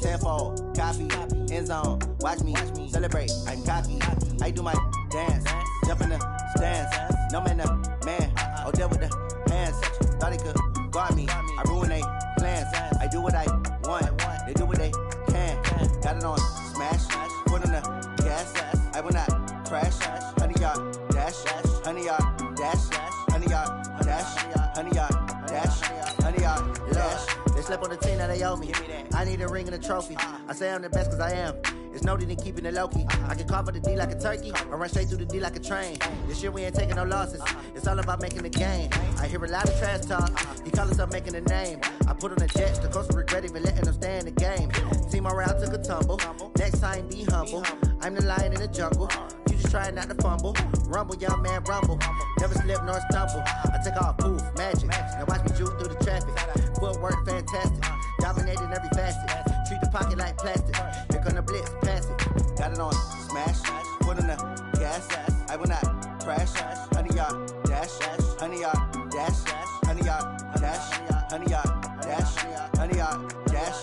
Tenfold, copy, end zone. Watch me celebrate. I'm cocky. I do my dance. Jump in the stands. No man, man. Oh, there with the hands. Thought he could guard me. I ruin they plans. I do what I want. They do what they can. Got it on smash. Put on the gas. I will not crash. 100-yard dash. 100-yard dash. 100-yard dash. 100-yard dash. 100-yard dash. They slept on the team that they owe me. I need a ring and a trophy. I say I'm the best cause I am. It's noted in keeping it low-key. I can carve up the D like a turkey or run straight through the D like a train. This year we ain't taking no losses. It's all about making the game. I hear a lot of trash talk. He call himself making a name. I put on the Jets. The coach will regret even letting them stay in the game. Team morale took a tumble. Next time be humble. I'm the lion in the jungle. You just trying not to fumble. Rumble, young man, rumble. Never slip nor stumble. I take off, poof, magic. Now watch me juke through the traffic. Footwork fantastic. Dominating every facet. Treat the pocket like plastic. Here come the blitz, pass it. Got it on smash. Put on the gas. I will not crash. 100-yard dash. 100-yard dash. 100-yard dash. 100-yard dash. 100-yard dash.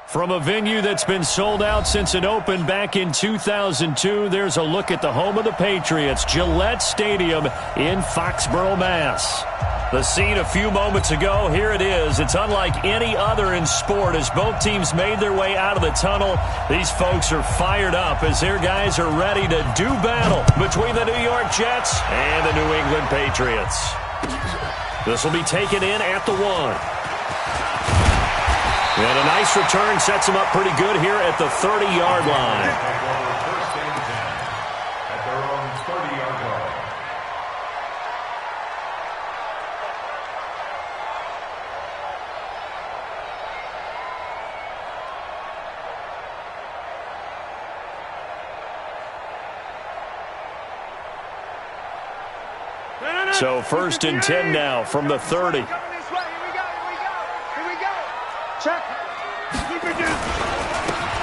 From a venue that's been sold out since it opened back in 2002, there's a look at the home of the Patriots, Gillette Stadium in Foxborough, Mass. The scene a few moments ago, here it is. It's unlike any other in sport as both teams made their way out of the tunnel. These folks are fired up as their guys are ready to do battle between the New York Jets and the New England Patriots. This will be taken in at the 1. And a nice return sets him up pretty good here at the 30-yard line. At their own 30-yard line. So 1st and 10 now from the 30. Check.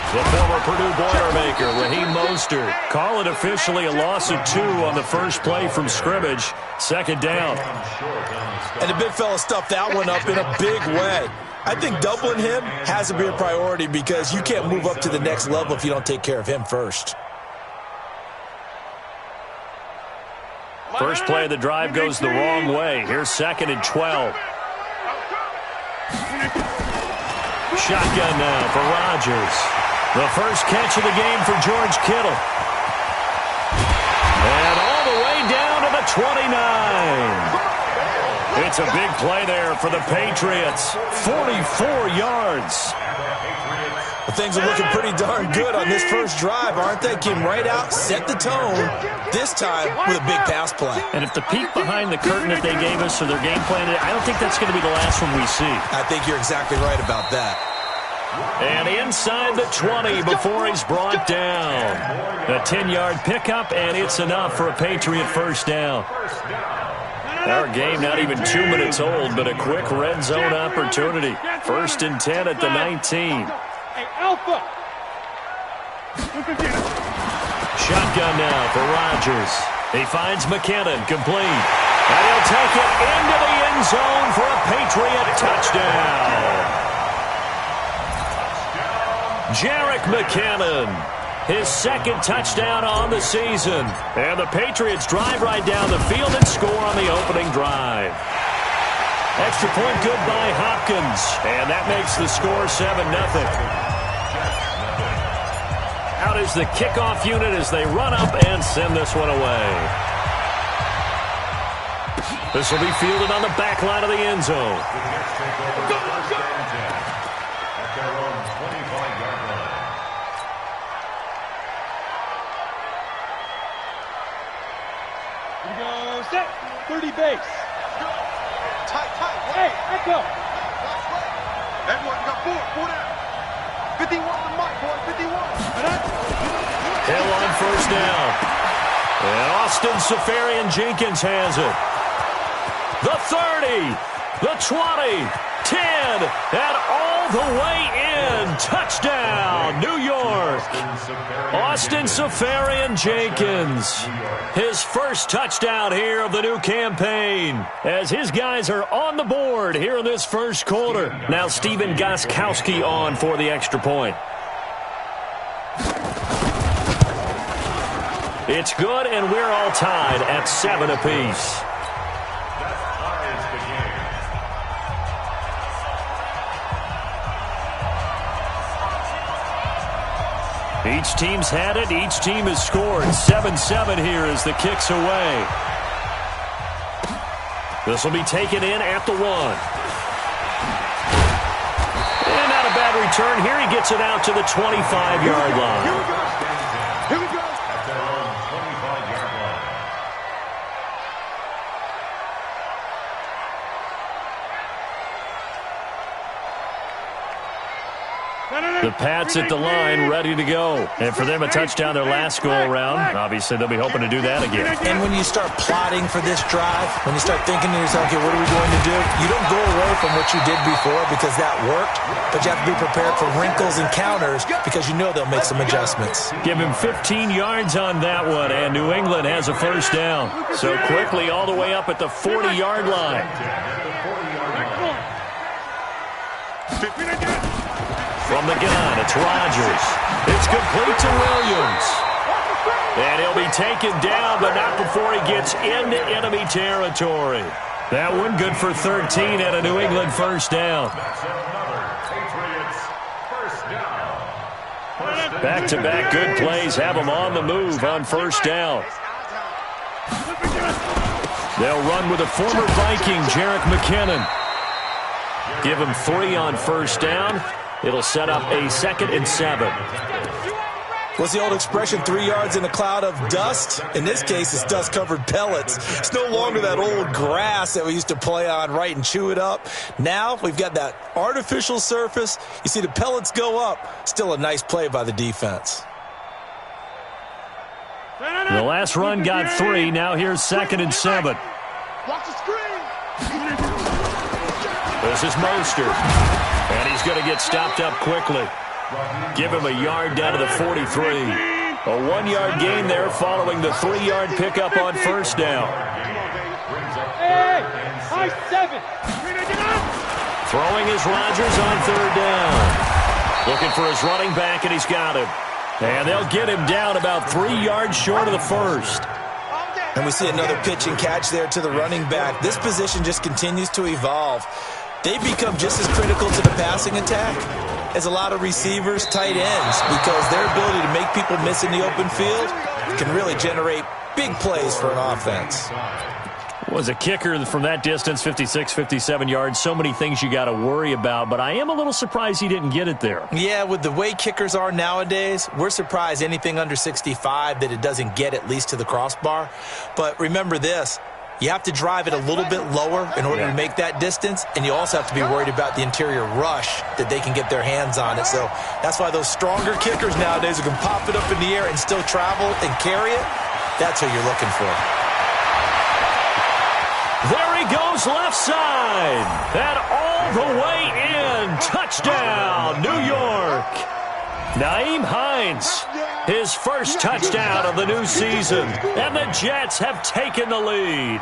The former Purdue Boilermaker, Raheem Mostert. Call it officially a loss of 2 on the first play from scrimmage. 2nd down. And the big fella stuffed that one up in a big way. I think doubling him has to be a priority because you can't move up to the next level if you don't take care of him first. First play of the drive goes the wrong way. Here's 2nd and 12. Shotgun now for Rodgers. The first catch of the game for George Kittle. And all the way down to the 29. It's a big play there for the Patriots. 44 yards. Well, things are looking pretty darn good on this first drive, aren't they? Came right out, set the tone, this time with a big pass play. And if the peek behind the curtain that they gave us or their game plan, I don't think that's going to be the last one we see. I think you're exactly right about that. And inside the 20 before he's brought down. A 10-yard pickup, and it's enough for a Patriot first down. Our game not even 2 minutes old, but a quick red zone opportunity. 1st and 10 at the 19. Shotgun now for Rodgers. He finds McKinnon, complete. And he'll take it into the end zone for a Patriot touchdown. Jerick McKinnon, his 2nd touchdown on the season. And the Patriots drive right down the field and score on the opening drive. Extra point good by Hopkins. And that makes the score 7-0. Out is the kickoff unit as they run up and send this one away. This will be fielded on the back line of the end zone. Here we go, set, 30 base. Tight. Hey, echo. Everyone got 4 down. 51 the mic, boy, 51. Hill on first down. And Austin Seferian-Jenkins has it. The 30, the 20, 10, and all the way in. Touchdown, New York. Austin Seferian-Jenkins, his first touchdown here of the new campaign, as his guys are on the board here in this first quarter. Now Steven Gostkowski on for the extra point. It's good, and we're all tied at 7 apiece. Each team's had it. Each team has scored. 7-7 here as the kick's away. This will be taken in at the 1. And not a bad return here. He gets it out to the 25-yard line. Here we go. Here we go. At their own 25-yard line. The Pats at the line, ready to go. And for them, a touchdown their last go-around. Obviously, they'll be hoping to do that again. And when you start plotting for this drive, when you start thinking to yourself, okay, what are we going to do? You don't go away from what you did before because that worked, but you have to be prepared for wrinkles and counters because you know they'll make some adjustments. Give him 15 yards on that one, and New England has a first down. So quickly all the way up at the 40-yard line. From the gun, it's Rodgers. It's complete to Williams. And he'll be taken down, but not before he gets into enemy territory. That one good for 13 and a New England first down. Back-to-back good plays have them on the move on first down. They'll run with a former Viking, Jerick McKinnon. Give him 3 on first down. It'll set up a 2nd and 7. What's the old expression, 3 yards in a cloud of dust? In this case, it's dust-covered pellets. It's no longer that old grass that we used to play on, right, and chew it up. Now we've got that artificial surface. You see the pellets go up. Still a nice play by the defense. The last run got 3. Now here's 2nd and 7. Watch the screen. This is Mostert. And he's going to get stopped up quickly. Give him a yard down to the 43. A 1-yard gain there following the 3-yard pickup on first down. Hey, high 7. Throwing is Rodgers on 3rd down. Looking for his running back, and he's got him. And they'll get him down about 3 yards short of the first. And we see another pitch and catch there to the running back. This position just continues to evolve. They become just as critical to the passing attack as a lot of receivers, tight ends, because their ability to make people miss in the open field can really generate big plays for an offense. Was a kicker from that distance, 56, 57 yards. So many things you got to worry about, but I am a little surprised he didn't get it there. Yeah, with the way kickers are nowadays, we're surprised anything under 65 that it doesn't get at least to the crossbar. But remember this. You have to drive it a little bit lower in order to make that distance, and you also have to be worried about the interior rush that they can get their hands on it. So that's why those stronger kickers nowadays who can pop it up in the air and still travel and carry it, that's who you're looking for. There he goes left side. And all the way in. Touchdown, New York. Nyheim Hines, his first touchdown of the new season, and the Jets have taken the lead.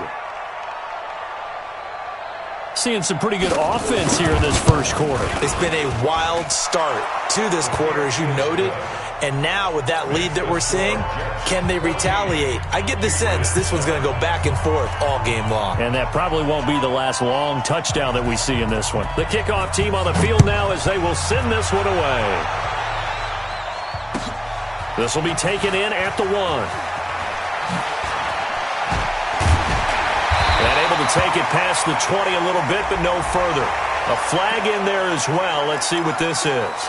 Seeing some pretty good offense here in this first quarter. It's been a wild start to this quarter, as you noted, and now with that lead that we're seeing, can they retaliate? I get the sense this one's going to go back and forth all game long. And that probably won't be the last long touchdown that we see in this one. The kickoff team on the field now as they will send this one away. This will be taken in at the 1. And able to take it past the 20 a little bit, but no further. A flag in there as well. Let's see what this is.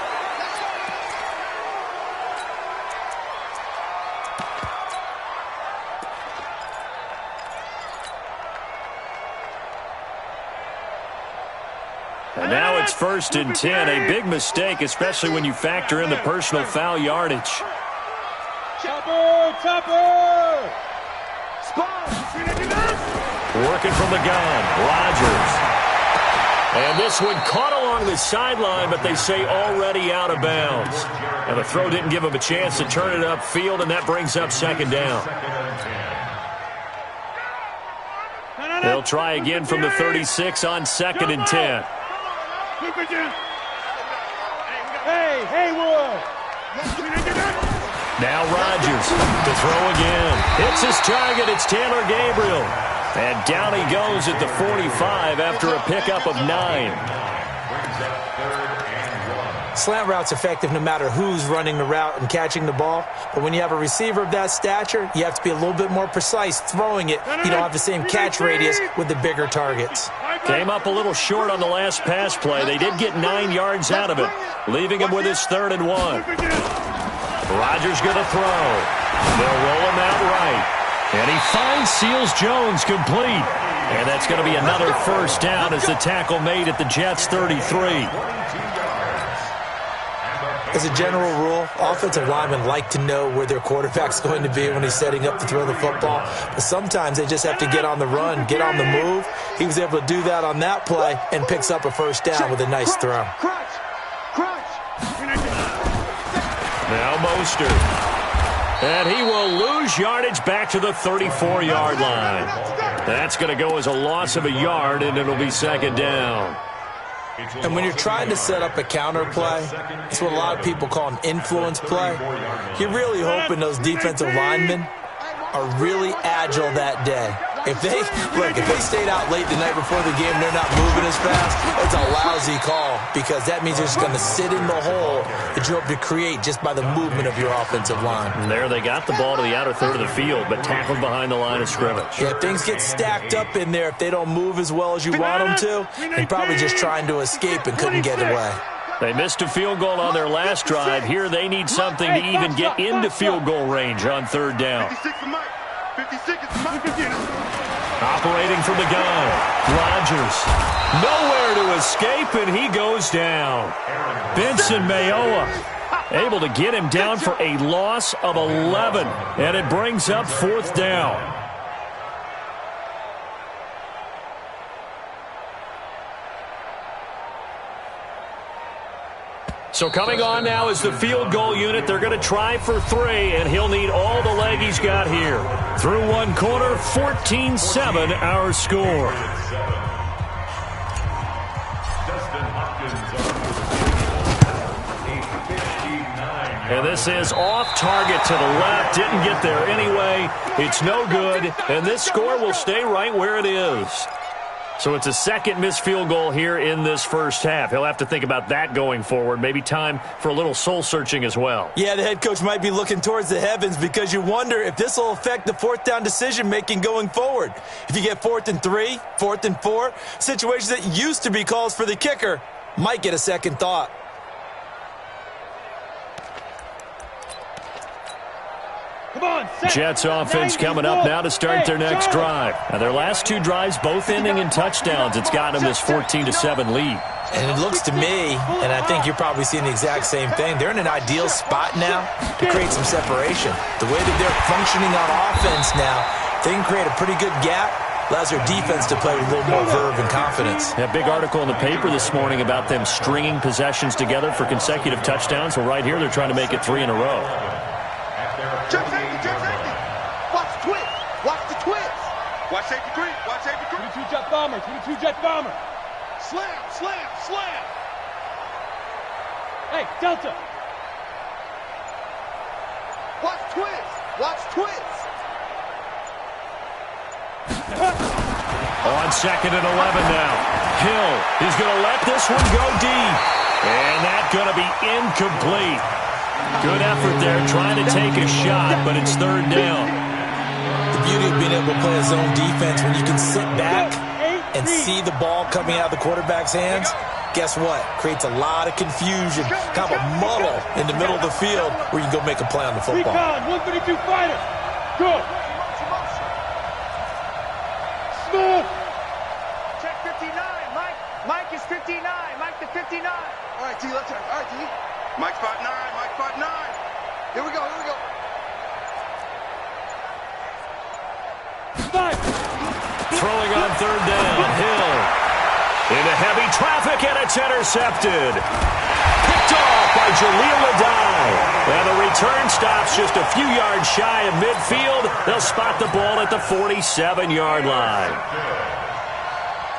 And now it's 1st and 10. A big mistake, especially when you factor in the personal foul yardage. Chopper! Spot! Working from the gun, Rodgers. And this one caught along the sideline, but they say already out of bounds. And the throw didn't give him a chance to turn it upfield, and that brings up second down. They'll try again from the 36 on 2nd and 10. Hey, Haywood! Now Rodgers to throw again. Hits his target. It's Taylor Gabriel. And down he goes at the 45 after a pickup of 9. Slant route's effective no matter who's running the route and catching the ball. But when you have a receiver of that stature, you have to be a little bit more precise throwing it. You don't have the same catch radius with the bigger targets. Came up a little short on the last pass play. They did get 9 yards out of it, leaving him with his 3rd and 1. Rodgers going to throw. They'll roll him out right. And he finds Seals-Jones complete. And that's going to be another first down as the tackle made at the Jets' 33. As a general rule, offensive linemen like to know where their quarterback's going to be when he's setting up to throw the football. But sometimes they just have to get on the run, get on the move. He was able to do that on that play and picks up a first down with a nice throw. Now Mostert. And he will lose yardage back to the 34-yard line. That's going to go as a loss of a yard, and it'll be second down. And when you're trying to set up a counter play, it's what a lot of people call an influence play. You're really hoping those defensive linemen are really agile that day. If they stayed out late the night before the game and they're not moving as fast, it's a lousy call because that means they're just going to sit in the hole that you hope to create just by the movement of your offensive line. And there they got the ball to the outer third of the field, but tackled behind the line of scrimmage. Yeah, things get stacked up in there if they don't move as well as you want them to. They're probably just trying to escape and couldn't get away. They missed a field goal on their last drive. Here they need something to even get into field goal range on 3rd down. Operating from the gun, Rodgers. Nowhere to escape, and he goes down. Benson Mayowa able to get him down for a loss of 11, and it brings up 4th down. So coming on now is the field goal unit. They're going to try for 3, and he'll need all the leg he's got here. Through one quarter, 14-7 our score. And this is off target to the left. Didn't get there anyway. It's no good, and this score will stay right where it is. So it's a second missed field goal here in this first half. He'll have to think about that going forward. Maybe time for a little soul-searching as well. Yeah, the head coach might be looking towards the heavens because you wonder if this will affect the 4th down decision-making going forward. If you get 4th and 3, 4th and 4, situations that used to be calls for the kicker might get a second thought. Jets offense coming up now to start their next drive. Now their last 2 drives both ending in touchdowns. It's got them this 14-7 lead. And it looks to me, and I think you're probably seeing the exact same thing, they're in an ideal spot now to create some separation. The way that they're functioning on offense now, they can create a pretty good gap. Allows their defense to play with a little more verve and confidence. A big article in the paper this morning about them stringing possessions together for consecutive touchdowns. Well, right here they're trying to make it 3 in a row. Check safety. Watch the twist. Watch the twist. Watch safety creep. Watch safety creep. 22 jet bomber. 22 jet bomber. Slam. Hey, Delta. Watch twist. On 2nd and 11 now. Hill is going to let this one go deep. And that's going to be incomplete. Good effort there, trying to take a shot, but it's 3rd down. The beauty of being able to play a zone defense when you can sit back and see the ball coming out of the quarterback's hands, guess what? Creates a lot of confusion, kind of a muddle in the middle of the field where you can go make a play on the football. Recon, 132 fighter. Good. Smooth. Check 59. Mike is 59. Mike to 59. All right, T, let's check. All right, T. Mike's 5'9", Mike 5'9". Here we go. Throwing on 3rd down, Hill. Into heavy traffic, and it's intercepted. Picked off by Jaleel Adai. And the return stops just a few yards shy of midfield. They'll spot the ball at the 47-yard line.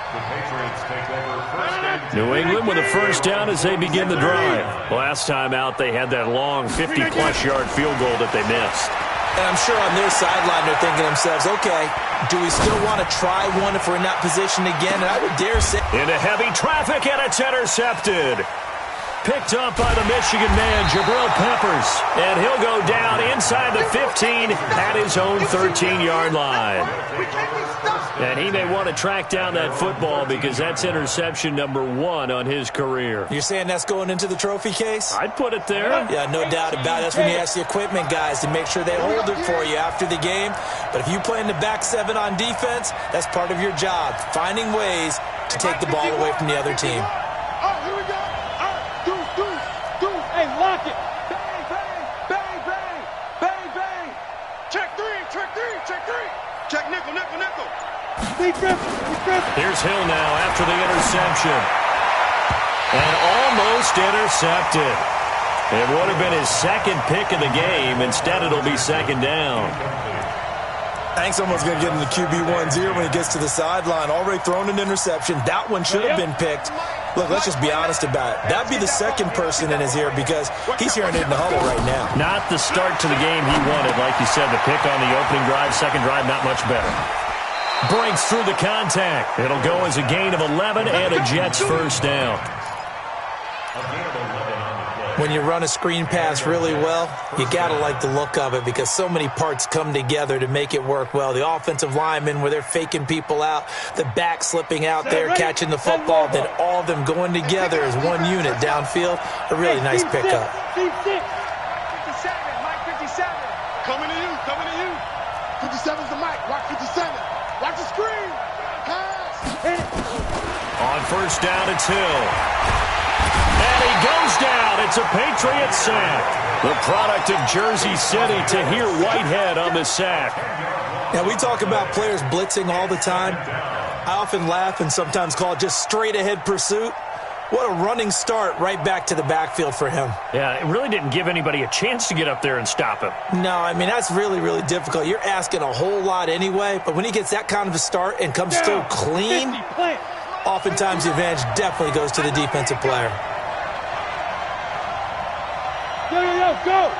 The Patriots take over first and New England with a first down as they begin the drive. Last time out, they had that long 50-plus yard field goal that they missed. And I'm sure on their sideline they're thinking to themselves, okay, do we still want to try one if we're in that position again? And I would dare say... Into heavy traffic, and it's intercepted. Picked up by the Michigan man, Jabril Peppers. And he'll go down inside the 15 at his own 13-yard line. And he may want to track down that football because that's interception number 1 on his career. You're saying that's going into the trophy case? I'd put it there. Yeah, no doubt about it. That's when you ask the equipment guys to make sure they hold it for you after the game. But if you play in the back 7 on defense, that's part of your job, finding ways to take the ball away from the other team. Here we go. Hey, lock it. Bang, bang, bang, bang, bang, bang. Check 3. Check nickel. Here's Hill now after the interception. And almost intercepted. It would have been his second pick of the game. Instead, it'll be second down. I think someone's going to get in the QB1-0 when he gets to the sideline. Already thrown an interception. That one should have been picked. Look, let's just be honest about it. That'd be the second person in his ear because he's hearing it in the huddle right now. Not the start to the game he wanted. Like you said, the pick on the opening drive, second drive, not much better. Breaks through the contact. It'll go as a gain of 11 and a Jets first down. When you run a screen pass really well, you got to like the look of it because so many parts come together to make it work well. The offensive linemen where they're faking people out, the back slipping out there, catching the football, then all of them going together as one unit downfield. A really nice pickup. 57, Mike 57. Coming to you. 57's the Mike. Watch 57. Watch the screen. Pass. On first down, it's Hill. And he goes down. It's a Patriot sack. The product of Jersey City. Tahir Whitehead on the sack. Now, we talk about players blitzing all the time. I often laugh and sometimes call it just straight-ahead pursuit. What a running start right back to the backfield for him. Yeah, it really didn't give anybody a chance to get up there and stop him. No, I mean, that's really, really difficult. You're asking a whole lot anyway, but when he gets that kind of a start and comes through clean, oftentimes the advantage definitely goes to the defensive player. Go.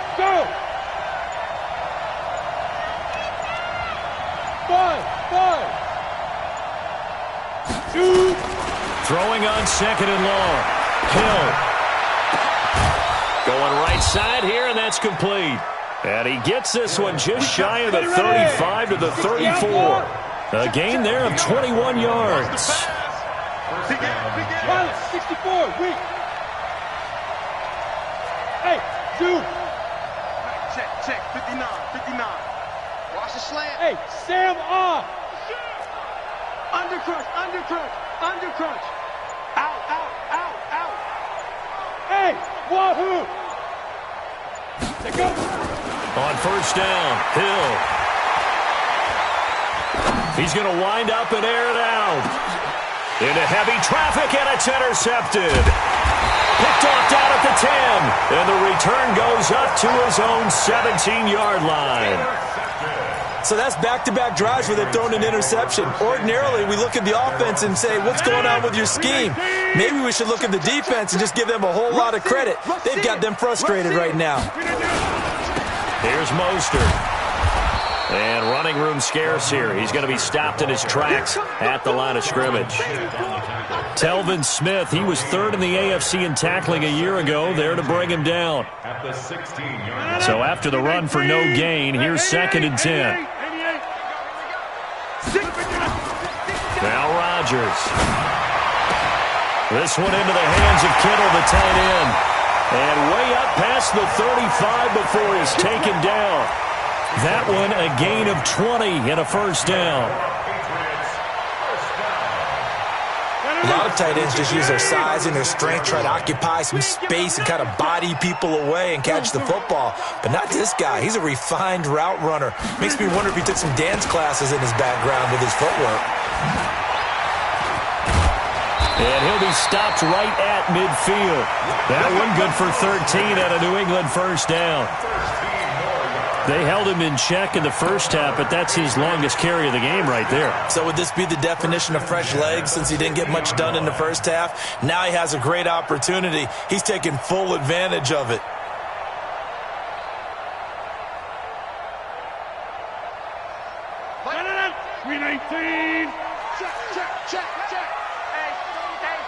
5. 2. Throwing on second and long. Hill. Going right side here, and that's complete. And he gets this one just shy of the 35 to the 34. A gain there of 21 yards. 64, weak. Hey, 2. Check, 59. Watch the slant. Hey, Sam off. Undercrunch. Out. Hey, wahoo. Go. On first down, Hill. He's going to wind up and air it out. Into heavy traffic, and it's intercepted. Picked off down at the 10. And the return goes up to his own 17-yard line. So that's back-to-back drives where they've thrown an interception. Ordinarily, we look at the offense and say, what's going on with your scheme? Maybe we should look at the defense and just give them a whole lot of credit. They've got them frustrated right now. Here's Mostert. And running room scarce here. He's going to be stopped in his tracks at the line of scrimmage. Telvin Smith, he was third in the AFC in tackling a year ago, there to bring him down. So after the run for no gain, here's second and 10. Now Rodgers. This one into the hands of Kittle, the tight end. And way up past the 35 before he's taken down. That one a gain of 20 and a first down. A lot of tight ends just use their size and their strength, try to occupy some space and kind of body people away and catch the football. But not this guy. He's a refined route runner. Makes me wonder if he took some dance classes in his background with his footwork. And he'll be stopped right at midfield. That one good for 13 at a New England first down. They held him in check in the first half, but that's his longest carry of the game right there. So would this be the definition of fresh legs since he didn't get much done in the first half? Now he has a great opportunity. He's taking full advantage of it.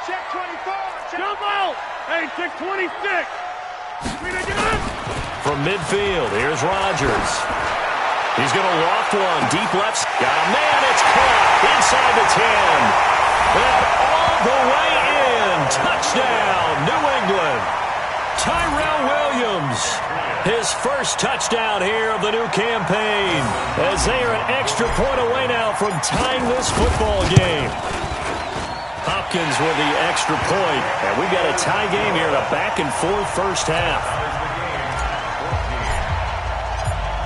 Check 24. Jump out. Hey, check 26. From midfield, here's Rodgers. He's going to loft one. Deep left. Got a man. It's caught inside the 10. And all the way in. Touchdown, New England. Tyrell Williams. His first touchdown here of the new campaign. As they are an extra point away now from tying this football game. Hopkins with the extra point. And we've got a tie game here in a back-and-forth first half.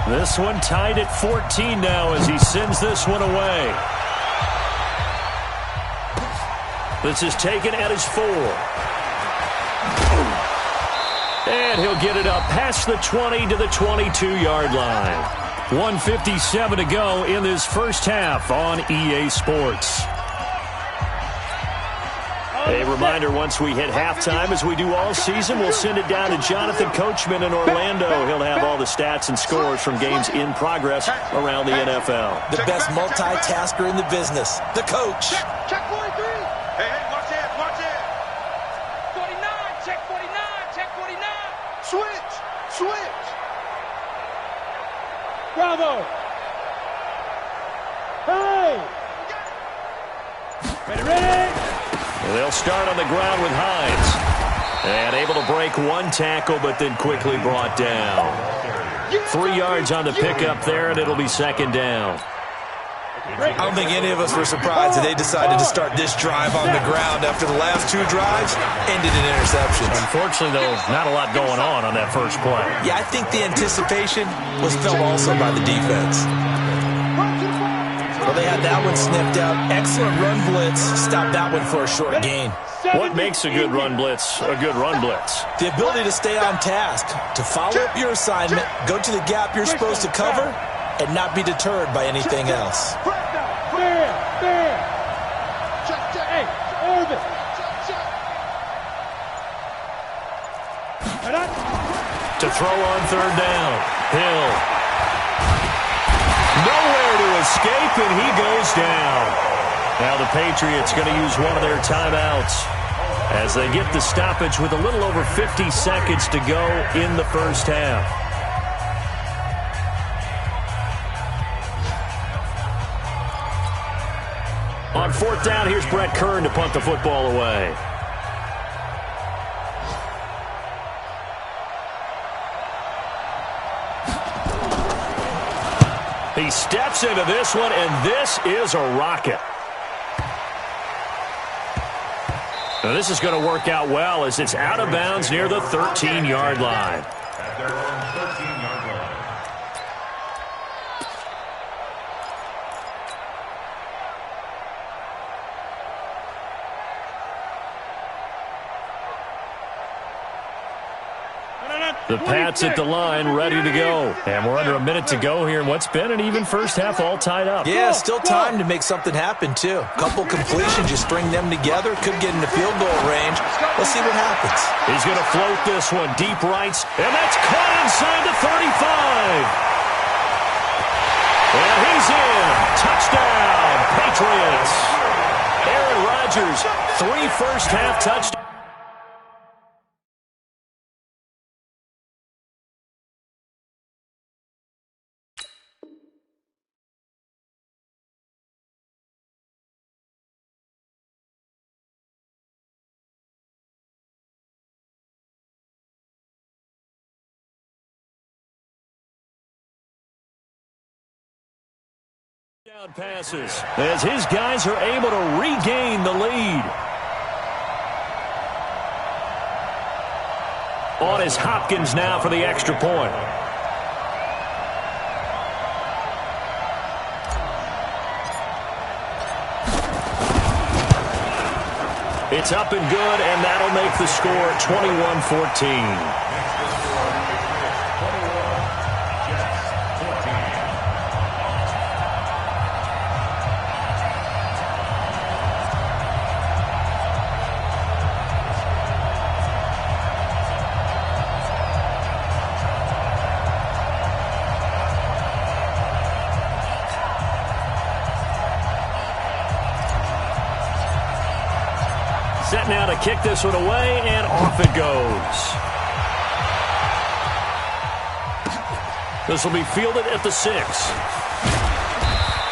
This one tied at 14 now as he sends this one away. This is taken at his 4. And he'll get it up past the 20 to the 22-yard line. 1:57 to go in this first half on EA Sports. A reminder, once we hit halftime, as we do all season, we'll send it down to Jonathan Coachman in Orlando. He'll have all the stats and scores from games in progress around the NFL. The best multitasker in the business, the coach. Check 43. Hey, watch it, watch it. 49, check 49, check 49. Switch. Bravo. Hey. Ready. They'll start on the ground with Hines. And able to break one tackle, but then quickly brought down. 3 yards on the pickup there, and it'll be second down. I don't think any of us were surprised that they decided to start this drive on the ground after the last 2 drives ended in interceptions. Unfortunately, though, not a lot going on that first play. Yeah, I think the anticipation was felt also by the defense. Well, they had that one sniffed out. Excellent run blitz. Stopped that one for a short gain. What makes a good run blitz a good run blitz? The ability to stay on task, to follow up your assignment, go to the gap you're supposed to cover, and not be deterred by anything else. To throw on third down. Hill. Nowhere to escape, and he goes down. Now the Patriots going to use one of their timeouts as they get the stoppage with a little over 50 seconds to go in the first half. On fourth down, here's Brett Kern to punt the football away. He steps into this one, and this is a rocket. Now this is going to work out well as it's out of bounds near the 13-yard line. At their own 13-yard line. The Pats at the line, ready to go. And we're under a minute to go here in what's been an even first half, all tied up. Yeah, still time to make something happen, too. Couple completions, you string them together, could get into field goal range. Let's see what happens. He's going to float this one deep right, and that's caught inside the 35. And he's in. Touchdown, Patriots. Aaron Rodgers, 3 first-half touchdowns. Down passes as his guys are able to regain the lead. On is Hopkins now for the extra point. It's up and good, and that'll make the score 21-14. Set now to kick this one away, and off it goes. This will be fielded at the 6.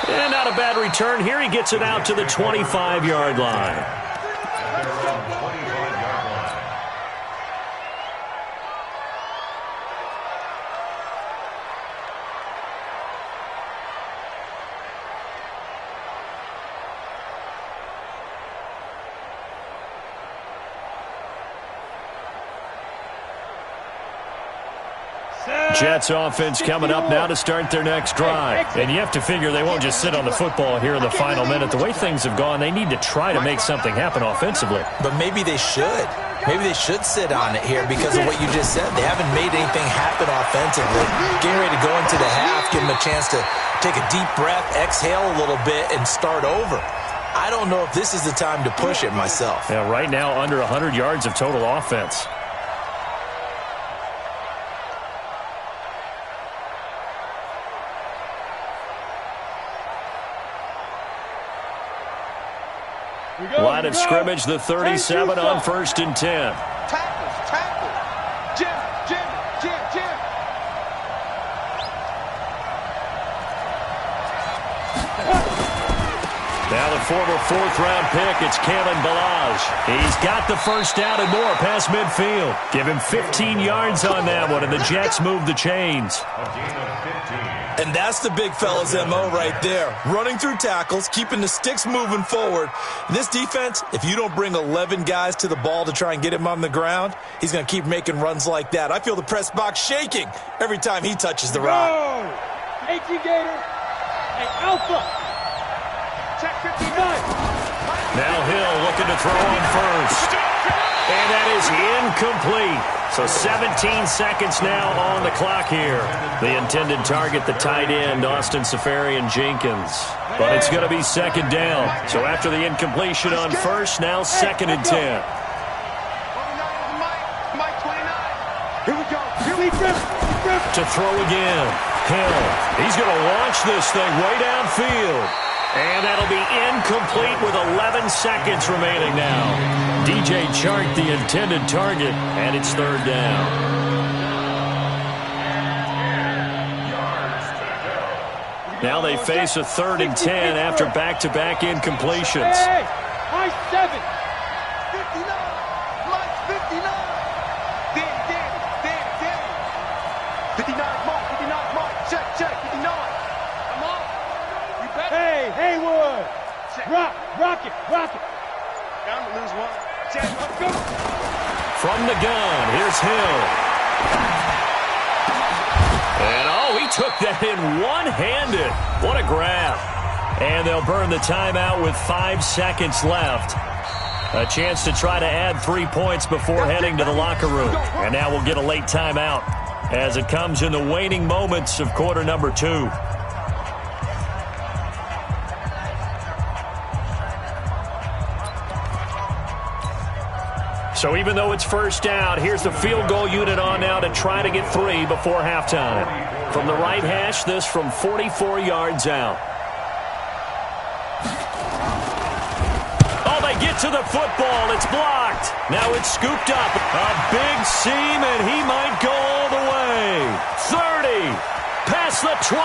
And not a bad return here. He gets it out to the 25-yard line. Jets offense coming up now to start their next drive. And you have to figure they won't just sit on the football here in the final minute. The way things have gone, they need to try to make something happen offensively. But maybe they should. Maybe they should sit on it here because of what you just said. They haven't made anything happen offensively. Getting ready to go into the half, give them a chance to take a deep breath, exhale a little bit, and start over. I don't know if this is the time to push it myself. Yeah, right now under 100 yards of total offense. Line of scrimmage, the 37 on 1st and 10. Tackle. Jim. Now the former 4th-round pick, it's Kalen Ballage. He's got the first down and more past midfield. Give him 15 yards on that one, and the Jets move the chains. And that's the big fella's MO right there. Running through tackles, keeping the sticks moving forward. This defense, if you don't bring 11 guys to the ball to try and get him on the ground, he's going to keep making runs like that. I feel the press box shaking every time he touches the rock. AT Gator and Alpha. Check 59. Now Hill looking to throw on first. And that is incomplete. So 17 seconds now on the clock here. The intended target, the tight end, Austin Safarian-Jenkins. But it's going to be second down. So after the incompletion on first, now 2nd and 10. Here we go. To throw again. Hill. He's going to launch this thing way downfield. And that'll be incomplete with 11 seconds remaining now. DJ Chark, the intended target, and it's 3rd down. Now they face a 3rd and 10 after back-to-back incompletions. Hey, my 7. 59. Mike 59. Dan. 59, Mike. Check. 59. Come on. Hey, Haywood! Rock it! Down to lose one. Let's go! From the gun, here's Hill. And he took that in one-handed. What a grab. And they'll burn the timeout with 5 seconds left. A chance to try to add 3 points before heading to the locker room. And now we'll get a late timeout as it comes in the waning moments of quarter number 2. So even though it's first down, here's the field goal unit on now to try to get 3 before halftime. From the right hash, this from 44 yards out. They get to the football. It's blocked. Now it's scooped up. A big seam, and he might go all the way. 30. Past the 20.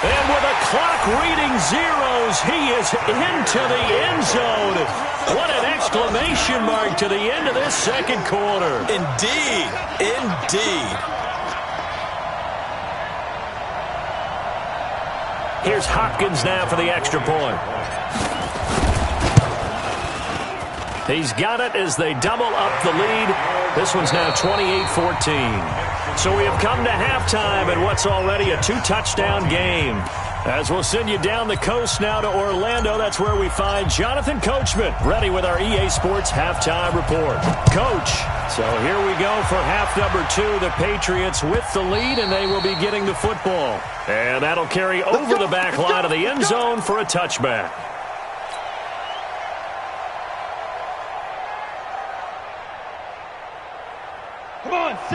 And with a clock reading zeros, he is into the end zone. What an exclamation mark to the end of this second quarter. Indeed. Here's Hopkins now for the extra point. He's got it as they double up the lead. This one's now 28-14. So we have come to halftime in what's already a 2-touchdown game. As we'll send you down the coast now to Orlando, that's where we find Jonathan Coachman, ready with our EA Sports halftime report. Coach, so here we go for half number 2. The Patriots with the lead, and they will be getting the football. And that'll carry over the back line of the end zone for a touchback.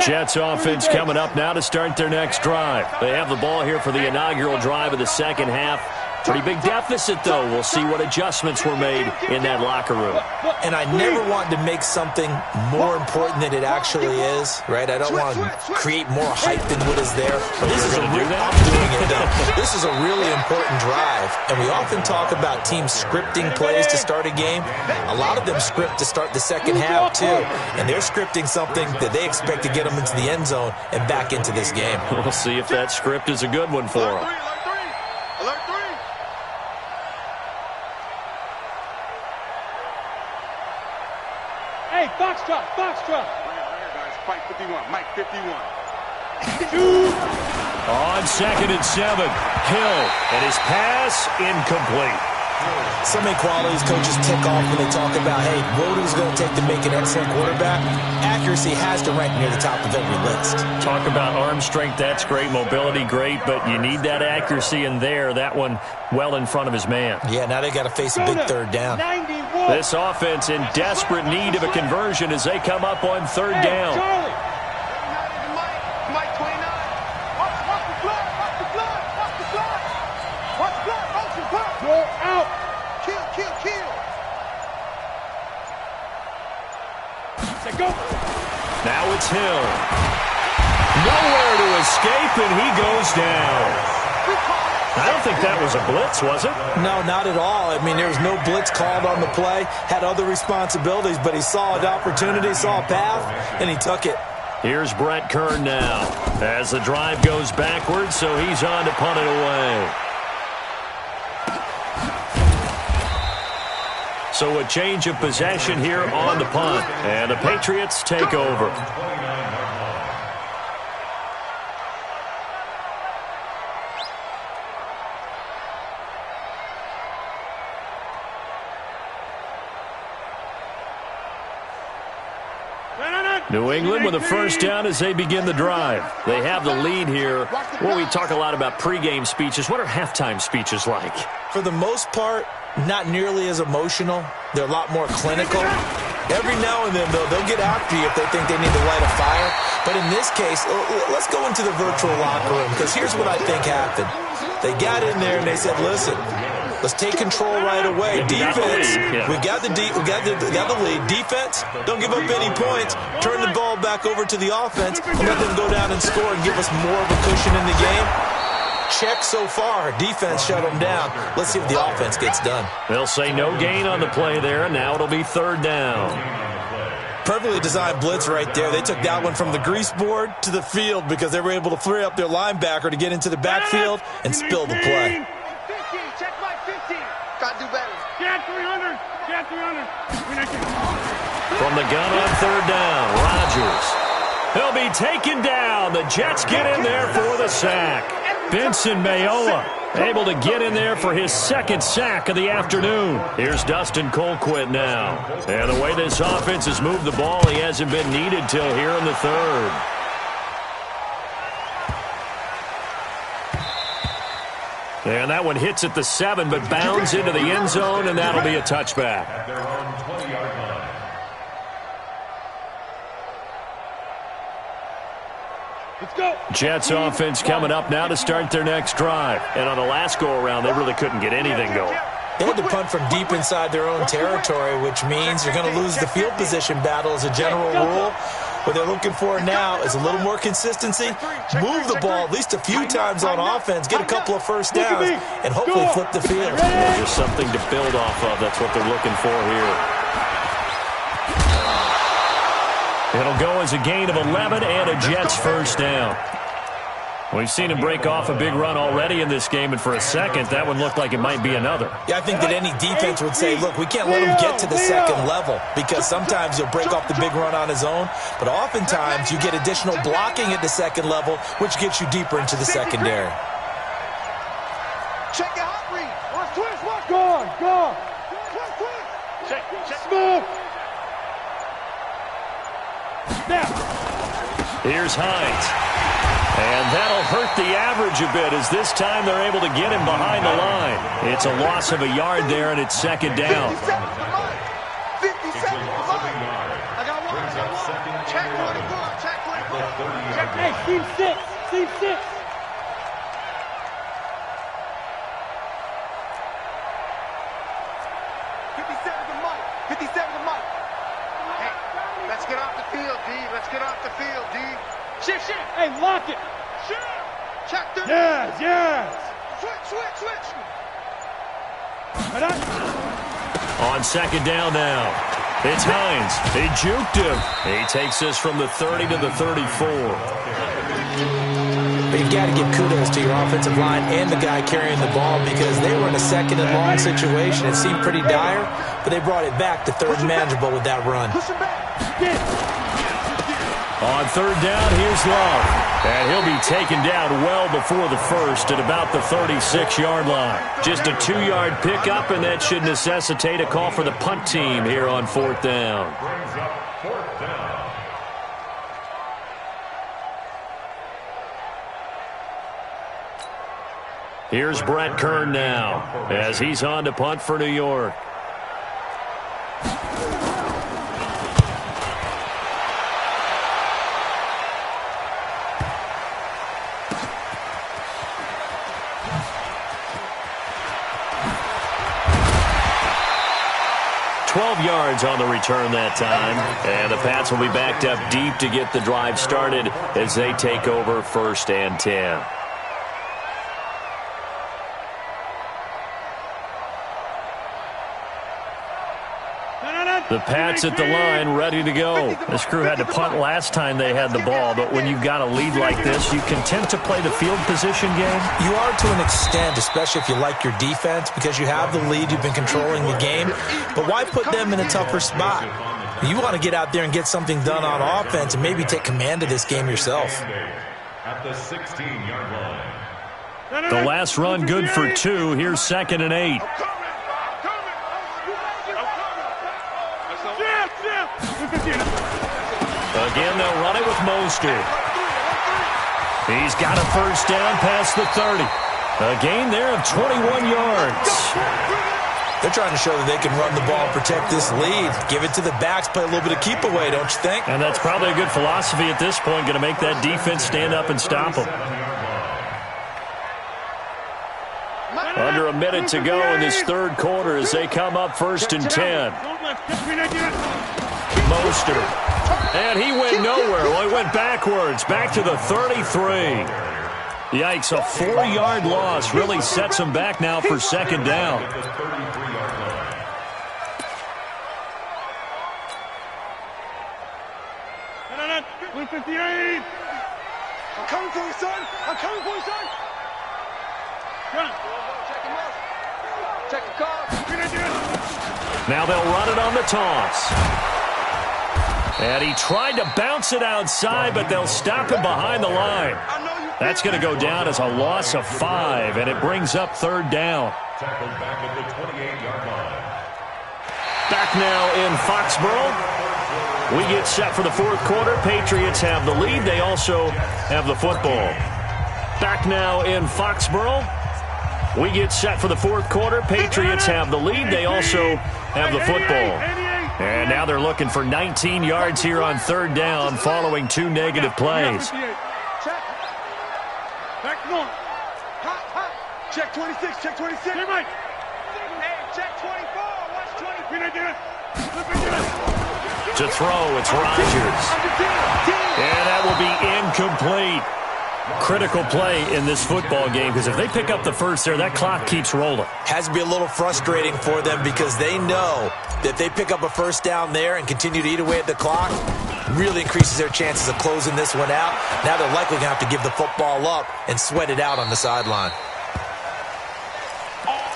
Jets offense coming up now to start their next drive. They have the ball here for the inaugural drive of the second half. Pretty big deficit, though. We'll see what adjustments were made in that locker room. And I never want to make something more important than it actually is, right? I don't want to create more hype than what is there. This is a real, I'm doing it, though. This is a really important drive. And we often talk about teams scripting plays to start a game. A lot of them script to start the second half, too. And they're scripting something that they expect to get them into the end zone and back into this game. We'll see if that script is a good one for them. Hey, Foxtrot, Foxtrot. Guys, fight 51, Mike 51. On 2nd and 7, Hill, and his pass incomplete. So many qualities coaches tick off when they talk about, hey, what is it going to take to make an excellent quarterback? Accuracy has to rank near the top of every list. Talk about arm strength, that's great. Mobility, great, but you need that accuracy in there. That one well in front of his man. Yeah, now they got to face a big third down. This offense in desperate need of a conversion as they come up on third down. Mike 29. Watch the blood, watch the blood, watch the blood. Watch the blood, watch the blood. Go out. Kill, kill, kill. Say go. Now it's Hill. Nowhere to escape, and he goes down. I don't think that was a blitz, was it? No, not at all. I mean, there was no blitz called on the play. Had other responsibilities, but he saw an opportunity, saw a path, and he took it. Here's Brett Kern now as the drive goes backwards, so he's on to punt it away. So a change of possession here on the punt, and the Patriots take over. New England with a first down as they begin the drive. They have the lead here. Well, we talk a lot about pregame speeches. What are halftime speeches like? For the most part, not nearly as emotional. They're a lot more clinical. Every now and then, though, they'll get after you if they think they need to light a fire. But in this case, let's go into the virtual locker room, because here's what I think happened. They got in there and they said, listen, let's take control right away. Defense, we got the lead. Defense, don't give up any points. Turn the ball back over to the offense and let them go down and score and give us more of a cushion in the game. Check so far. Defense shut them down. Let's see if the offense gets done. They'll say no gain on the play there, and now it'll be third down. Perfectly designed blitz right there. They took that one from the grease board to the field because they were able to free up their linebacker to get into the backfield and spill the play. 50, check my 50. Gotta do better. Get 300. Get 300. From the gun on third down, Rodgers. He'll be taken down. The Jets get in there for the sack. Vincent Mayowa able to get in there for his second sack of the afternoon. Here's Dustin Colquitt now. And the way this offense has moved the ball, he hasn't been needed till here in the third. And that one hits at the 7, but bounds into the end zone, and that'll be a touchback. They're on 20-yard line. Let's go. Jets offense coming up now to start their next drive. And on the last go-around, they really couldn't get anything going. They had to punt from deep inside their own territory, which means you're going to lose the field position battle as a general rule. What they're looking for now is a little more consistency, move the ball at least a few times on offense, get a couple of first downs, and hopefully flip the field. Just something to build off of. That's what they're looking for here. It'll go as a gain of 11 and a Jets first down. We've seen him break off a big run already in this game, and for a second, that one looked like it might be another. Yeah, I think that any defense would say, look, we can't let him get to the second level, because sometimes he'll break off the big run on his own, but oftentimes you get additional blocking at the second level, which gets you deeper into the secondary. Go. Check. Smooth. Now. Here's Hines. And that'll hurt the average a bit as this time they're able to get him behind the line. It's a loss of a yard there, and it's second down. 50 seconds. I got one. Check 24. Hey, team 6. 57 to Mike. Hey, let's get off the field, D. Shift. Hey, lock it. Shift. Check the. Yes. Switch. On second down now. It's Hines. He juked him. He takes this from the 30 to the 34. But you've got to give kudos to your offensive line and the guy carrying the ball because they were in a second and long situation. It seemed pretty dire, but they brought it back to third and manageable with that run. On third down, here's Love. And he'll be taken down well before the first at about the 36-yard line. Just a 2-yard pickup, and that should necessitate a call for the punt team here on fourth down. Brings up fourth down. Here's Brett Kern now as he's on to punt for New York. Yards on the return that time, and the Pats will be backed up deep to get the drive started as they take over first and 10. The Pats at the line, ready to go. This crew had to punt last time they had the ball, but when you've got a lead like this, you content to play the field position game? You are to an extent, especially if you like your defense, because you have the lead, you've been controlling the game. But why put them in a tougher spot? You want to get out there and get something done on offense and maybe take command of this game yourself. At the 16-yard line. The last run good for 2. Here's second and 8. Again, they'll run it with Mostert. He's got a first down past the 30. A gain there of 21 yards. They're trying to show that they can run the ball and protect this lead. Give it to the backs, play a little bit of keep away, don't you think? And that's probably a good philosophy at this point, going to make that defense stand up and stop them. Under a minute to go in this third quarter as they come up first and 10. Mostert. And he went nowhere. Well, he went backwards, back to the 33. Yikes, a 4-yard loss really sets him back now for second down. I'm coming for you, son. Check the car. Now they'll run it on the toss. And he tried to bounce it outside, but they'll stop him behind the line. That's going to go down as a loss of 5, and it brings up third down. Tackled back at the 28-yard line. Back now in Foxborough. We get set for the fourth quarter. Patriots have the lead. They also have the football. Back now in Foxborough. We get set for the fourth quarter. Patriots have the lead. They also have the football. And now they're looking for 19 yards here on third down following 2 negative plays. Check 26, check 26. Hey, Mike. Hey, check 24. Watch 24. To throw, it's Rodgers. And that will be incomplete. Critical play in this football game because if they pick up the first there, that clock keeps rolling. Has to be a little frustrating for them because they know that if they pick up a first down there and continue to eat away at the clock, really increases their chances of closing this one out. Now they're likely going to have to give the football up and sweat it out on the sideline.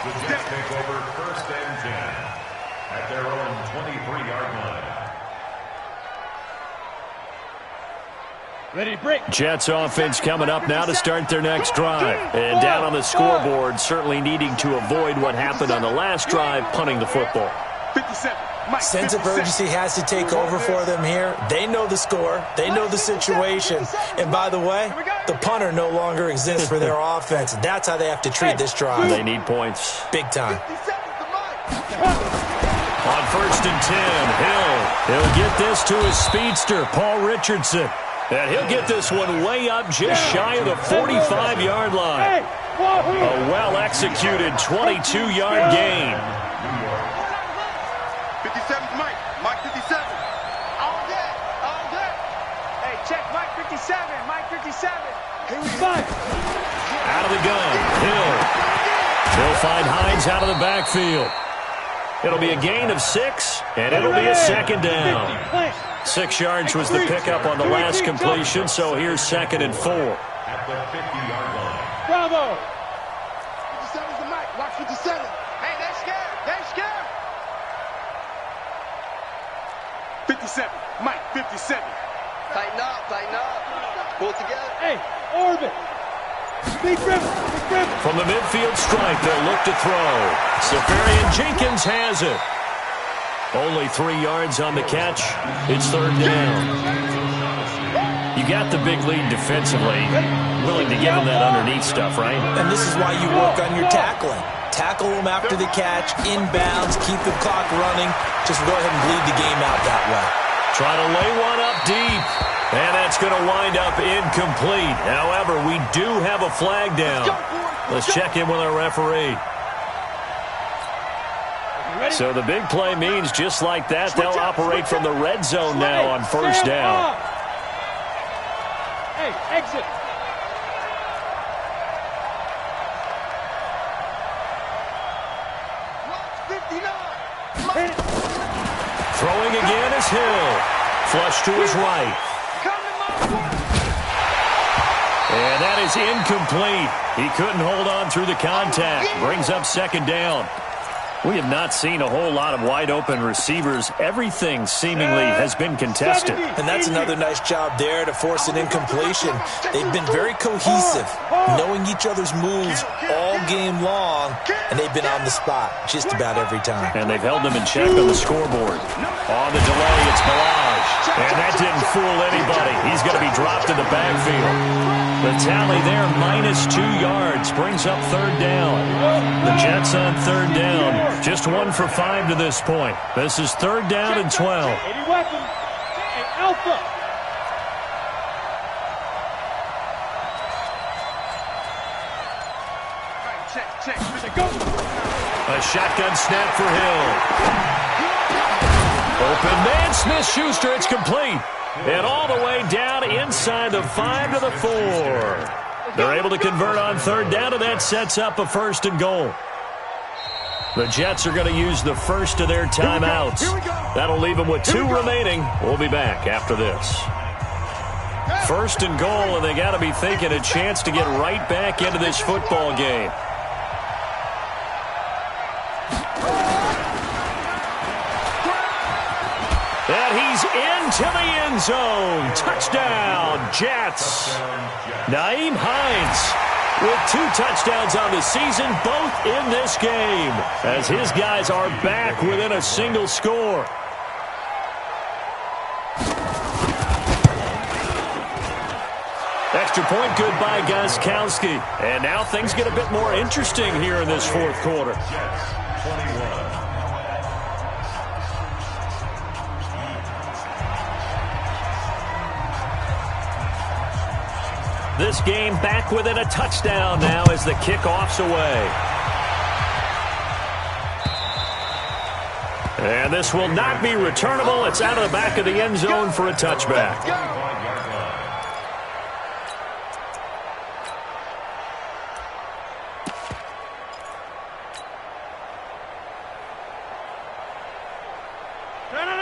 The Jets take over first and 10 at their own 23-yard line. Jets offense coming up now to start their next drive. And down on the scoreboard, certainly needing to avoid what happened on the last drive, punting the football. 57. Sense of urgency has to take over for them here. They know the score. They know the situation. And by the way, the punter no longer exists for their offense. That's how they have to treat this drive. They need points. Big time. On 1st and 10, He'll get this to his speedster, Paul Richardson. And he'll get this one way up just shy of the 45-yard line. A well-executed 22-yard gain. 57's Mike. Mike 57. All day. All day. Hey, check Mike 57. Mike 57. Here we go. Out of the gun, He'll find Hines out of the backfield. It'll be a gain of 6, and it'll be a second down. 6 yards was the pickup on the last completion, so here's 2nd and 4. At the 50-yard line. Bravo. 57's the Mike. Watch 57. Hey, they're scared. They're scared. 57. Mike 57. Tighten up, tighten up. Pull together. Hey, Orbit. Big river. From the midfield stripe, they'll look to throw. Safarian Jenkins has it. Only 3 yards on the catch. It's 3rd down. You got the big lead defensively. Willing to give him that underneath stuff, right? And this is why you work on your tackling. Tackle them after the catch, inbounds, keep the clock running. Just go ahead and bleed the game out that way. Try to lay one up deep. And that's going to wind up incomplete. However, we do have a flag down. Let's check in with our referee. So the big play means just like that, they'll operate from the red zone now on 1st down. Hey, exit. Throwing again is Hill. Flush to his right. And that is incomplete. He couldn't hold on through the contact. Brings up 2nd down. We have not seen a whole lot of wide-open receivers. Everything seemingly has been contested. And that's another nice job there to force an incompletion. They've been very cohesive, knowing each other's moves all game long, and they've been on the spot just about every time. And they've held them in check on the scoreboard. On the delay, it's Balaj. And that didn't fool anybody. He's going to be dropped in the backfield. The tally there, -2 yards, brings up 3rd down. The Jets on 3rd down. Just 1 for 5 to this point. This is 3rd down and 12. 80 weapons. Hey, Alpha. Check. Go. A shotgun snap for Hill. Open man, Smith-Schuster, it's complete. And all the way down inside the 5 to the 4. They're able to convert on 3rd down, and that sets up a 1st and goal. The Jets are going to use the first of their timeouts. That'll leave them with 2 remaining. We'll be back after this. 1st and goal, and they got to be thinking a chance to get right back into this football game. And he's into the end zone. Touchdown, Jets. Nyheim Hines with 2 touchdowns on the season, both in this game, as his guys are back within a single score. Extra point good by Gostkowski. And now things get a bit more interesting here in this 4th quarter. Jets, 21. This game back within a touchdown now as the kickoff's away. And this will not be returnable. It's out of the back of the end zone for a touchback.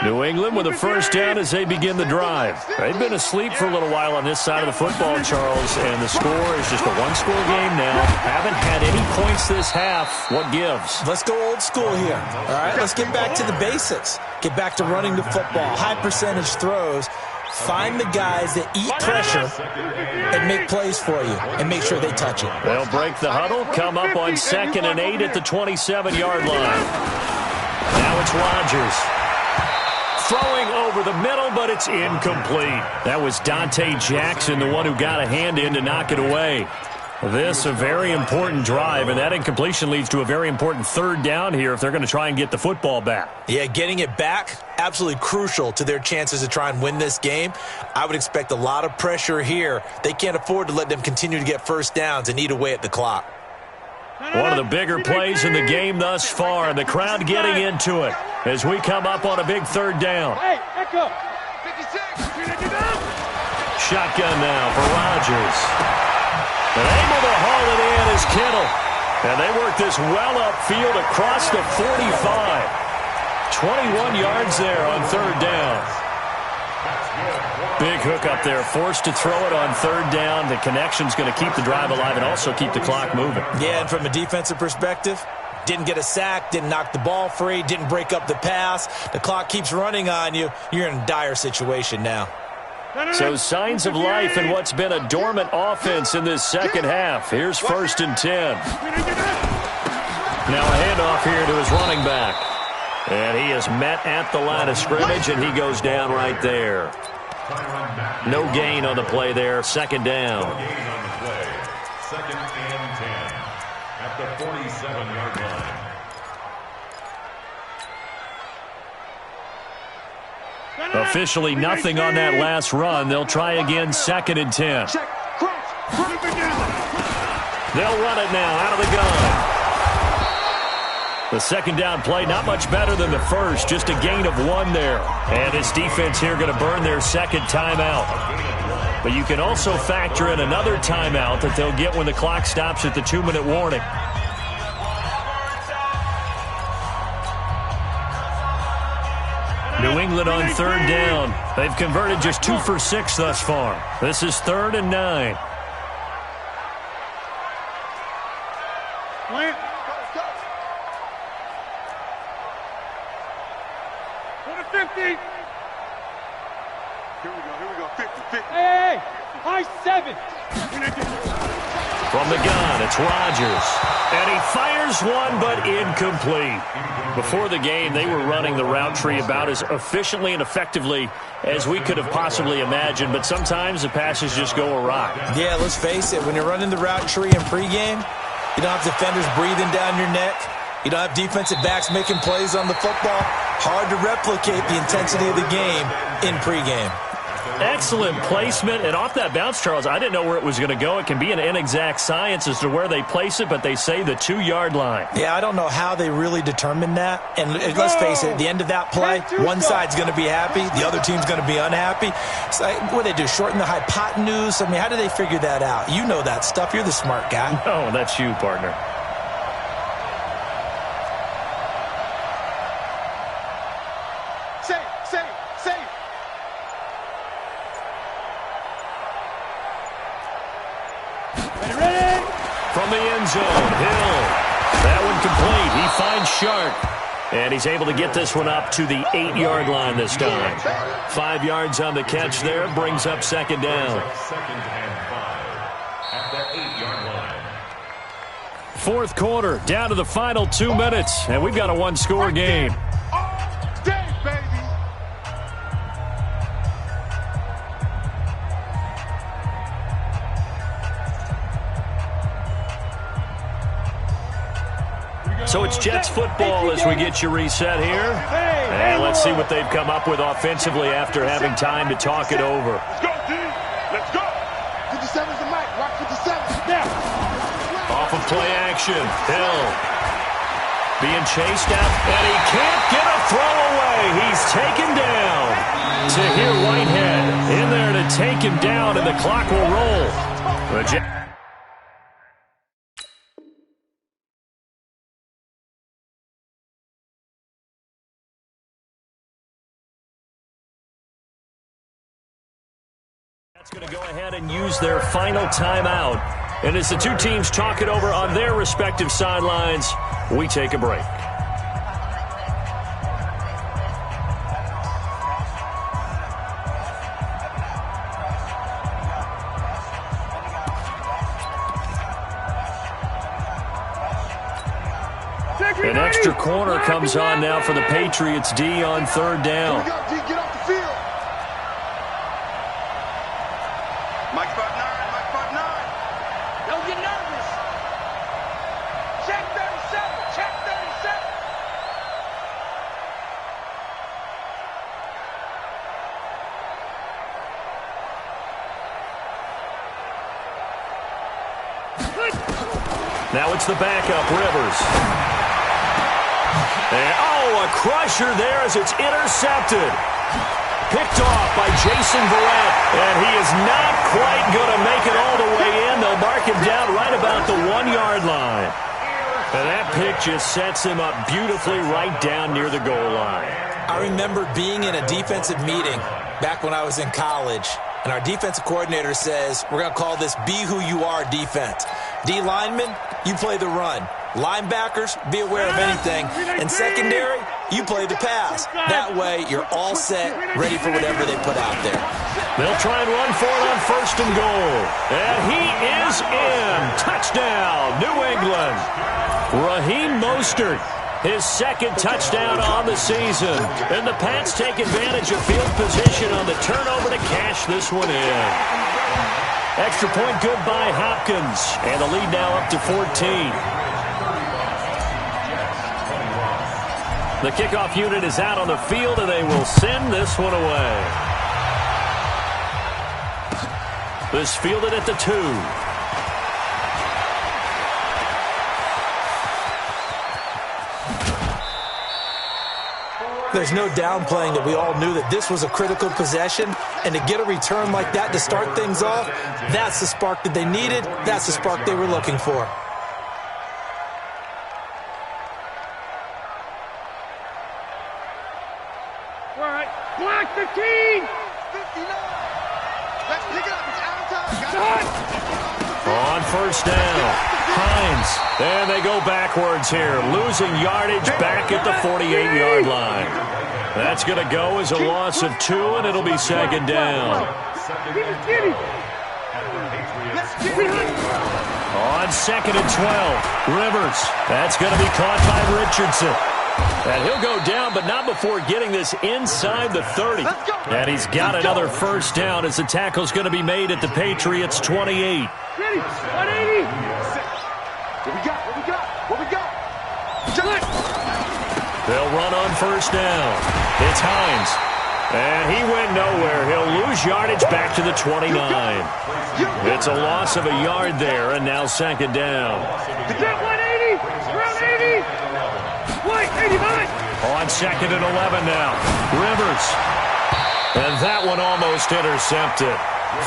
New England with a 1st down as they begin the drive. They've been asleep for a little while on this side of the football, Charles, and the score is just a 1-score game now. Haven't had any points this half. What gives? Let's go old school here. All right, let's get back to the basics. Get back to running the football, high percentage throws, Find the guys that eat pressure and make plays for you and make sure they touch it. They'll break the huddle, come up on 2nd and 8 at the 27-yard line. Now it's Rodgers. Throwing over the middle, but it's incomplete. That was Dante Jackson, the one who got a hand in to knock it away. This a very important drive, and that incompletion leads to a very important 3rd down here if they're going to try and get the football back. Yeah, getting it back, absolutely crucial to their chances to try and win this game. I would expect a lot of pressure here. They can't afford to let them continue to get first downs and eat away at the clock. One of the bigger plays in the game thus far, and the crowd getting into it as we come up on a big 3rd down. Hey, echo. 56. Shotgun now for Rodgers. And able to haul it in is Kittle. And they work this well upfield across the 45. 21 yards there on 3rd down. Big hook up there, forced to throw it on 3rd down. The connection's going to keep the drive alive and also keep the clock moving. Yeah, and from a defensive perspective, didn't get a sack, didn't knock the ball free, didn't break up the pass. The clock keeps running on you. You're in a dire situation now. So signs of life in what's been a dormant offense in this second half. Here's 1st and 10. Now a handoff here to his running back. And he is met at the line of scrimmage, and he goes down right there. No gain on the play there. 2nd down. No gain on the play. 2nd and 10 at the 47-yard line. Officially nothing on that last run. They'll try again, 2nd and 10. They'll run it now out of the gun. The 2nd down play, not much better than the first, just a gain of 1 there. And this defense here going to burn their 2nd timeout. But you can also factor in another timeout that they'll get when the clock stops at the 2-minute warning. New England on 3rd down. They've converted just 2 for 6 thus far. This is 3rd and 9. Plant. Go to 50. Here we go. 50. Hey, high 7. From the gun, it's Rodgers. And he fires one, but incomplete. Before the game, they were running the route tree about as efficiently and effectively as we could have possibly imagined, but sometimes the passes just go awry. Yeah, let's face it. When you're running the route tree in pregame, you don't have defenders breathing down your neck. You don't have defensive backs making plays on the football. Hard to replicate the intensity of the game in pregame. Excellent placement, and off that bounce, Charles, I didn't know where it was going to go. It can be an inexact science as to where they place it, but they say the 2-yard line. Yeah, I don't know how they really determined that. And let's face it, at the end of that play, one side's going to be happy, the other team's going to be unhappy. It's like, what do they do, shorten the hypotenuse? I mean, how do they figure that out? You know that stuff. You're the smart guy. No, that's you, partner. Safe. Ready? From the end zone, Hill. That one complete. He finds Sharp. And he's able to get this one up to the 8-yard line this time. 5 yards on the catch there. Brings up 2nd down. 2nd and 5 at the 8-yard line. 4th quarter, down to the final 2 minutes. And we've got a 1-score game. So it's Jets football as we get you reset here. And let's see what they've come up with offensively after having time to talk it over. Let's go, D. Let's go. 57's the mic. Rock 57. Now. Off of play action. Hill being chased out, and he can't get a throw away. He's taken down. To hear Whitehead in there to take him down, and the clock will roll. That's going to go ahead and use their final timeout. And as the two teams talk it over on their respective sidelines, we take a break. An extra corner comes on now for the Patriots D on third down. Here we go, D, get off the field. Mike 5'9", Mike 5'9". Don't get nervous. Check 37, check 37. Now it's the backup, Rivers. And, a crusher there as it's intercepted. Picked off by Jason Verrett, and he is not quite going to make it all the way in. They'll mark him down right about the 1-yard line. And that pick just sets him up beautifully right down near the goal line. I remember being in a defensive meeting back when I was in college, and our defensive coordinator says, we're going to call this Be Who You Are defense. D linemen, you play the run. Linebackers, be aware of anything. And secondary, you play the pass. That way, you're all set, ready for whatever they put out there. They'll try and run for it on first and goal. And he is in. Touchdown, New England. Raheem Mostert, his second touchdown on the season. And the Pats take advantage of field position on the turnover to cash this one in. Extra point good by Hopkins. And the lead now up to 14. The kickoff unit is out on the field, and they will send this one away. This fielded at the 2. There's no downplaying that we all knew that this was a critical possession, and to get a return like that to start things off, that's the spark that they needed. That's the spark they were looking for. Block 15! 59! Let's pick it up. It's out of time. On first down, Hines. And they go backwards here, losing yardage back at the 48-yard line. That's going to go as a loss of 2, and it'll be second down. On second and 12, Rivers. That's going to be caught by Richardson. And he'll go down, but not before getting this inside the 30. And he's got another first down as the tackle's going to be made at the Patriots' 28. Ready, 180. What we got? They'll run on first down. It's Hines. And he went nowhere. He'll lose yardage back to the 29. It's a loss of a yard there, and now second down. Is that 180? Around 80? White, 89. On second and 11 now. Rivers. And that one almost intercepted.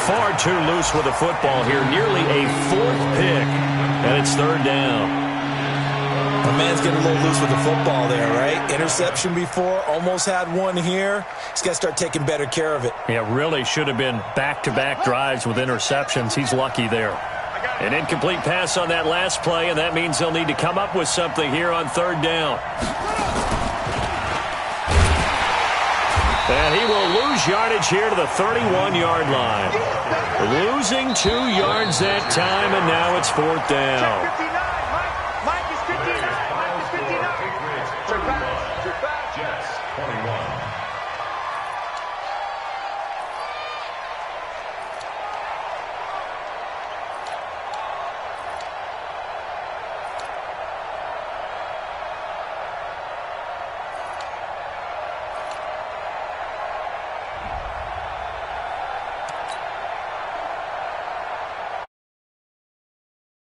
Far too loose with the football here. Nearly a 4th pick. And it's third down. The man's getting a little loose with the football there, right? Interception before, almost had one here. He's got to start taking better care of it. Yeah, really should have been back-to-back drives with interceptions. He's lucky there. An incomplete pass on that last play, and that means they'll need to come up with something here on third down. And he will lose yardage here to the 31-yard line. Losing 2 yards that time, and now it's fourth down.